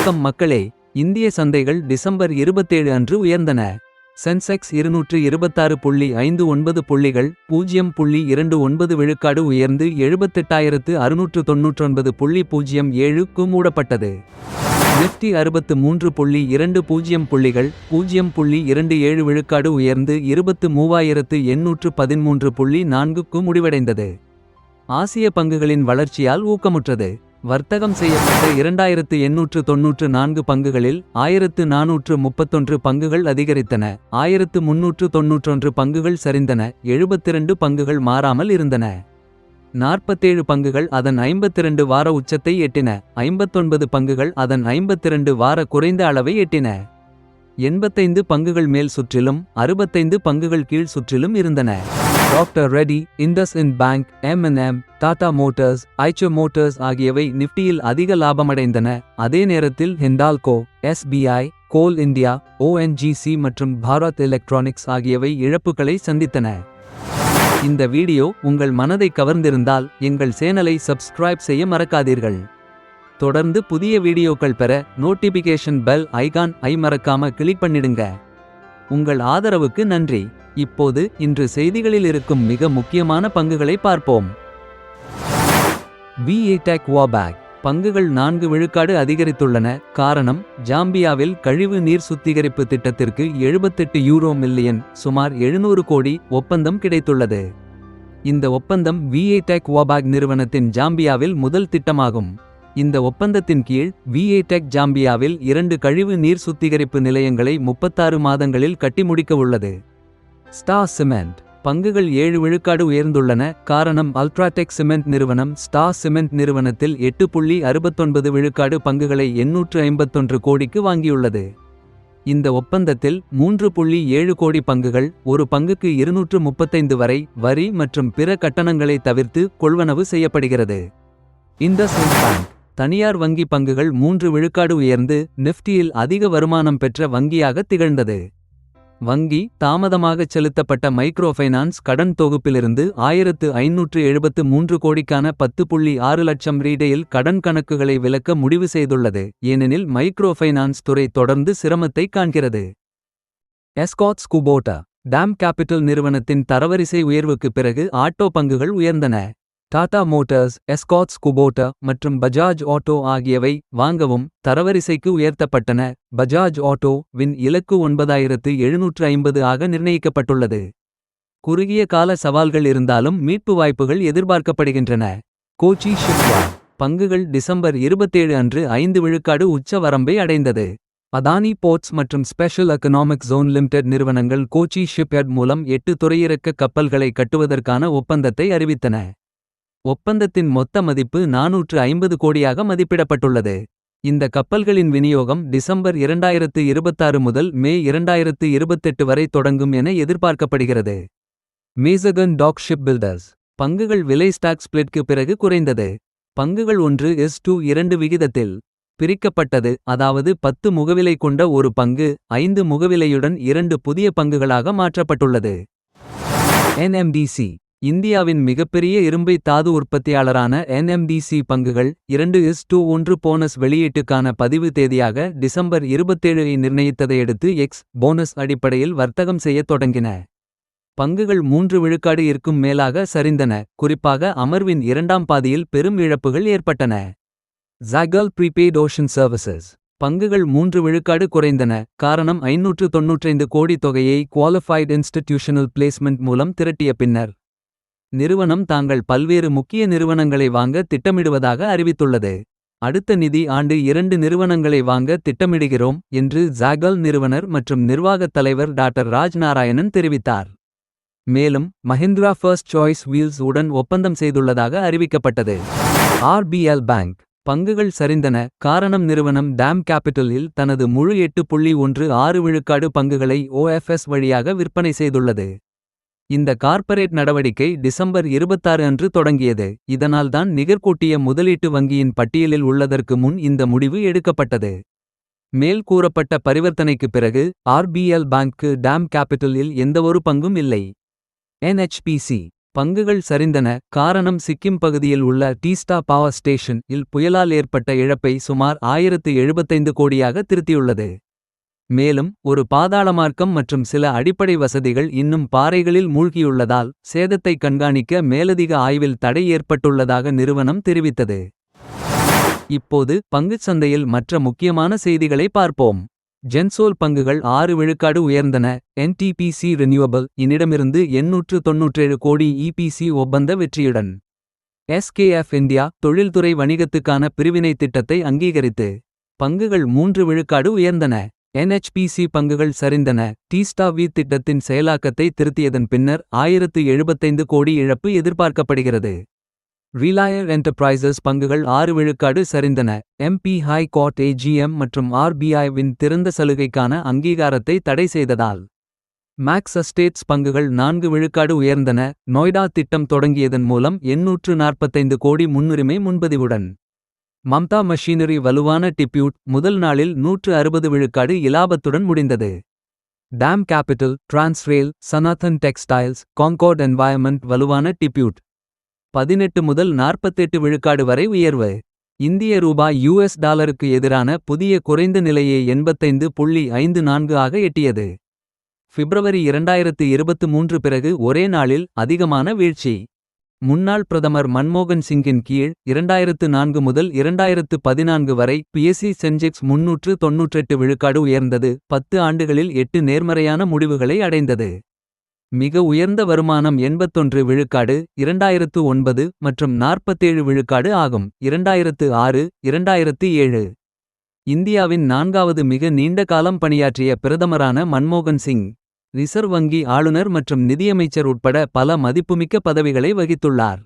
வணக்கம் மக்களே. இந்திய சந்தைகள் டிசம்பர் 27 அன்று உயர்ந்தன. சென்செக்ஸ் 226.59 புள்ளிகள் 0.29 விழுக்காடு உயர்ந்து 78,699.07க்கு மூடப்பட்டது. நிஃப்டி 63.20 புள்ளிகள் 0.27 விழுக்காடு உயர்ந்து 23,813.4க்கு முடிவடைந்தது. ஆசிய பங்குகளின் வளர்ச்சியால் ஊக்கமுற்றது. வர்த்தகம் செய்யப்பட்ட 2894 பங்குகளில் 1431 பங்குகள் அதிகரித்தன, 1391 பங்குகள் சரிந்தன, 72 பங்குகள் மாறாமல் இருந்தன. 47 பங்குகள் அதன் 52 வார உச்சத்தை எட்டின, 59 பங்குகள் அதன் 52 வார குறைந்த அளவை எட்டின. 85 பங்குகள் மேல் சுற்றிலும் 65 பங்குகள் கீழ் சுற்றிலும் இருந்தன. Doctor Reddy, IndusInd bank, M&M, Tata Motors, Eicher Motors ஆகியவை நிஃப்டியில் அதிக லாபமடைந்தன. அதே நேரத்தில் ஹிண்டால்கோ, SBI, கோல் இந்தியா, ONGC மற்றும் பாரத் எலக்ட்ரானிக்ஸ் ஆகியவை இழப்புகளை சந்தித்தன. இந்த வீடியோ உங்கள் மனதை கவர்ந்திருந்தால் எங்கள் சேனலை சப்ஸ்கிரைப் செய்ய மறக்காதீர்கள். தொடர்ந்து புதிய வீடியோக்கள் பெற நோட்டிபிகேஷன் பெல் ஐகான் மறக்காம கிளிக் பண்ணிடுங்க. உங்கள் ஆதரவுக்கு நன்றி. இப்போது இன்று செய்திகளில் இருக்கும் மிக முக்கியமான பங்குகளை பார்ப்போம். VATech Wabag பங்குகள் 4 விழுக்காடு அதிகரித்துள்ளன. காரணம், ஜாம்பியாவில் கழிவு நீர் சுத்திகரிப்பு திட்டத்திற்கு €78 மில்லியன் சுமார் 700 கோடி ஒப்பந்தம் கிடைத்துள்ளது. இந்த ஒப்பந்தம் VATech Wabag நிறுவனத்தின் ஜாம்பியாவில் முதல் திட்டமாகும். இந்த ஒப்பந்தத்தின் கீழ் VATech ஜாம்பியாவில் 2 கழிவு நீர் சுத்திகரிப்பு நிலையங்களை 36 மாதங்களில் கட்டி முடிக்க உள்ளது. ஸ்டார் சிமெண்ட் பங்குகள் 7 விழுக்காடு உயர்ந்துள்ளன. காரணம், அல்ட்ராடெக் சிமெண்ட் நிறுவனம் ஸ்டார் சிமெண்ட் நிறுவனத்தில் 8.69 விழுக்காடு பங்குகளை 851 கோடிக்கு வாங்கியுள்ளது. இந்த ஒப்பந்தத்தில் 3.7 கோடி பங்குகள், ஒரு பங்குக்கு 235 வரை வரி மற்றும் பிற கட்டணங்களை தவிர்த்து கொள்வனவு செய்யப்படுகிறது. இண்டஸ்இண்ட் பேங்க் தனியார் வங்கி பங்குகள் 3 விழுக்காடு உயர்ந்து நிஃப்டியில் அதிக வருமானம் பெற்ற வங்கியாக திகழ்ந்தது. வங்கி தாமதமாகச் செலுத்தப்பட்ட மைக்ரோ ஃபைனான்ஸ் கடன் தொகுப்பிலிருந்து 1573 கோடிக்கான 10.6 லட்சம் ரீடெயில் கடன் கணக்குகளை விலக்க முடிவு செய்துள்ளது. ஏனெனில் மைக்ரோ ஃபைனான்ஸ் துறை தொடர்ந்து சிரமத்தை காண்கிறது. எஸ்கார்ட்ஸ் குபோட்டா டாம் கேபிட்டல் நிறுவனத்தின் தரவரிசை உயர்வுக்கு பிறகு ஆட்டோ பங்குகள் உயர்ந்தன. டாடா மோட்டார்ஸ், எஸ்கார்ட்ஸ் குபோட்டா மற்றும் பஜாஜ் ஆட்டோ ஆகியவை வாங்கவும் தரவரிசைக்கு உயர்த்தப்பட்டன. பஜாஜ் ஆட்டோ வின் இலக்கு 9750 ஆக நிர்ணயிக்கப்பட்டுள்ளது. குறுகிய கால சவால்கள் இருந்தாலும் மீட்பு வாய்ப்புகள் எதிர்பார்க்கப்படுகின்றன. கோச்சி ஷிப்யார்ட் பங்குகள் டிசம்பர் 27 அன்று 5 விழுக்காடு உச்ச வரம்பை அடைந்தது. அதானி போர்ட்ஸ் மற்றும் ஸ்பெஷல் எக்கனாமிக் ஜோன் லிமிடெட் நிறுவனங்கள் கோச்சி ஷிப்யார்ட் மூலம் 8 துறையிறக்க கப்பல்களை கட்டுவதற்கான ஒப்பந்தத்தை அறிவித்தன. ஒப்பந்தத்தின் மொத்த மதிப்பு 450 கோடியாக மதிப்பிடப்பட்டுள்ளது. இந்த கப்பல்களின் விநியோகம் டிசம்பர் 2026 முதல் மே 2028 வரை தொடங்கும் என எதிர்பார்க்கப்படுகிறது. மேசகன் டாக் ஷிப் பில்டர்ஸ் பங்குகள் விலை ஸ்டாக் ஸ்பிளிட்க்கு பிறகு குறைந்தது. பங்குகள் 1:2 விகிதத்தில் பிரிக்கப்பட்டது, அதாவது 10 முகவிலை கொண்ட ஒரு பங்கு 5 முகவிலையுடன் 2 புதிய பங்குகளாக மாற்றப்பட்டுள்ளது. NMDC இந்தியாவின் மிகப்பெரிய இரும்பை தாது உற்பத்தியாளரான NMDC பங்குகள் 2:1 போனஸ் வெளியீட்டுக்கான பதிவு தேதியாக டிசம்பர் 27 நிர்ணயித்ததையடுத்து எக்ஸ் போனஸ் அடிப்படையில் வர்த்தகம் செய்யத் தொடங்கின. பங்குகள் 3 விழுக்காடு இருக்கும் மேலாக சரிந்தன. குறிப்பாக அமர்வின் இரண்டாம் பாதியில் பெரும் இழப்புகள் ஏற்பட்டன. ஜாகல் ப்ரீபெய்ட் ஓஷன் சர்வீசஸ் பங்குகள் 3 விழுக்காடு குறைந்தன. காரணம், 595 கோடி தொகையை குவாலிஃபைட் இன்ஸ்டிடியூஷனல் பிளேஸ்மெண்ட் மூலம் திரட்டிய பின்னர் நிறுவனம் தாங்கள் பல்வேறு முக்கிய நிறுவனங்களை வாங்க திட்டமிடுவதாக அறிவித்துள்ளது. அடுத்த நிதி ஆண்டு 2 நிறுவனங்களை வாங்க திட்டமிடுகிறோம் என்று ஜாகல் நிறுவனர் மற்றும் நிர்வாகத் தலைவர் டாக்டர் ராஜ் நாராயணன் தெரிவித்தார். மேலும் மஹிந்திரா ஃபர்ஸ்ட் சாய்ஸ் வீல்ஸ் உடன் ஒப்பந்தம் செய்துள்ளதாக அறிவிக்கப்பட்டது. RBL பேங்க் பங்குகள் சரிந்தன. காரணம், நிறுவனம் டாம் கேபிட்டலில் தனது முழு 8.16 விழுக்காடு பங்குகளை OFS வழியாக விற்பனை செய்துள்ளது. இந்த கார்ப்பரேட் நடவடிக்கை டிசம்பர் 26 அன்று தொடங்கியது. இதனால்தான் நிகர்கூட்டிய முதலீட்டு வங்கியின் பட்டியலில் உள்ளதற்கு முன் இந்த முடிவு எடுக்கப்பட்டது. மேல் கூறப்பட்ட பரிவர்த்தனைக்கு பிறகு RBL பேங்க்கு டாம் கேபிட்டலில் எந்தவொரு பங்கும் இல்லை. NHPC பங்குகள் சரிந்தன. காரணம் சிக்கிம் பகுதியில் உள்ள டீஸ்டா பவர் ஸ்டேஷன் இல் புயலால் ஏற்பட்ட இழப்பை சுமார் 1075 கோடியாக திருத்தியுள்ளது. மேலும் ஒரு பாதாளமார்க்கம் மற்றும் சில அடிப்படை வசதிகள் இன்னும் பாறைகளில் மூழ்கியுள்ளதால் சேதத்தை கண்காணிக்க மேலதிக ஆய்வில் தடை ஏற்பட்டுள்ளதாக நிறுவனம் தெரிவித்தது. இப்போது பங்குச் சந்தையில் மற்ற முக்கியமான செய்திகளை பார்ப்போம். ஜென்சோல் பங்குகள் 6 விழுக்காடு உயர்ந்தன. என்டிபிசி ரினியூவபிள் இனிடமிருந்து 897 கோடி இபிசி ஒப்பந்த வெற்றியுடன். எஸ்கேஎஃப் இந்தியா தொழில்துறை வணிகத்துக்கான பிரிவினை திட்டத்தை அங்கீகரித்து பங்குகள் 3 விழுக்காடு உயர்ந்தன. என்ஹெச்பிசி பங்குகள் சரிந்தன. டீஸ்டா வி திட்டத்தின் செயலாக்கத்தை திருத்தியதன் பின்னர் 1075 கோடி இழப்பு எதிர்பார்க்கப்படுகிறது. ரிலையன்ஸ் என்டர்பிரைசஸ் பங்குகள் 6 விழுக்காடு சரிந்தன. எம்பி ஹை கோர்ட் ஏஜிஎம் மற்றும் ஆர்பிஐ-வின் திறந்த சலுகைக்கான அங்கீகாரத்தை தடை செய்ததால். மேக்ஸ் எஸ்டேட்ஸ் பங்குகள் 4 விழுக்காடு உயர்ந்தன. நொய்டா திட்டம் தொடங்கியதன் மூலம் 845 கோடி முன்னுரிமை முன்பதிவுடன். மம்தா மெஷினரி வலுவான டிப்யூட் முதல் நாளில் 160 விழுக்காடு இலாபத்துடன் முடிந்தது. DAM capital, Transrail, Sanathan textiles, Concord environment வலுவான டிப்யூட் 18 முதல் 48 விழுக்காடு வரை உயர்வு. இந்திய ரூபாய் யுஎஸ் டாலருக்கு எதிரான புதிய குறைந்த நிலையை 85.54 ஆக எட்டியது. பிப்ரவரி 2023 பிறகு ஒரே நாளில் அதிகமான வீழ்ச்சி. முன்னாள் பிரதமர் மன்மோகன் சிங்கின் கீழ் 2004 முதல் 2014 வரை பிஎஸ்சி சென்செக்ஸ் 398 விழுக்காடு உயர்ந்தது. 10 ஆண்டுகளில் 8 நேர்மறையான முடிவுகளை அடைந்தது. மிக உயர்ந்த வருமானம் 81 விழுக்காடு 2009 மற்றும் 47 விழுக்காடு ஆகும். 2006, 2007. இந்தியாவின் 4வது மிக நீண்ட காலம் பணியாற்றிய பிரதமரான மன்மோகன் சிங். ரிசர்வ் வங்கி ஆளுநர் மற்றும் நிதியமைச்சர் உட்பட பல மதிப்புமிக்க பதவிகளை வகித்துள்ளார்.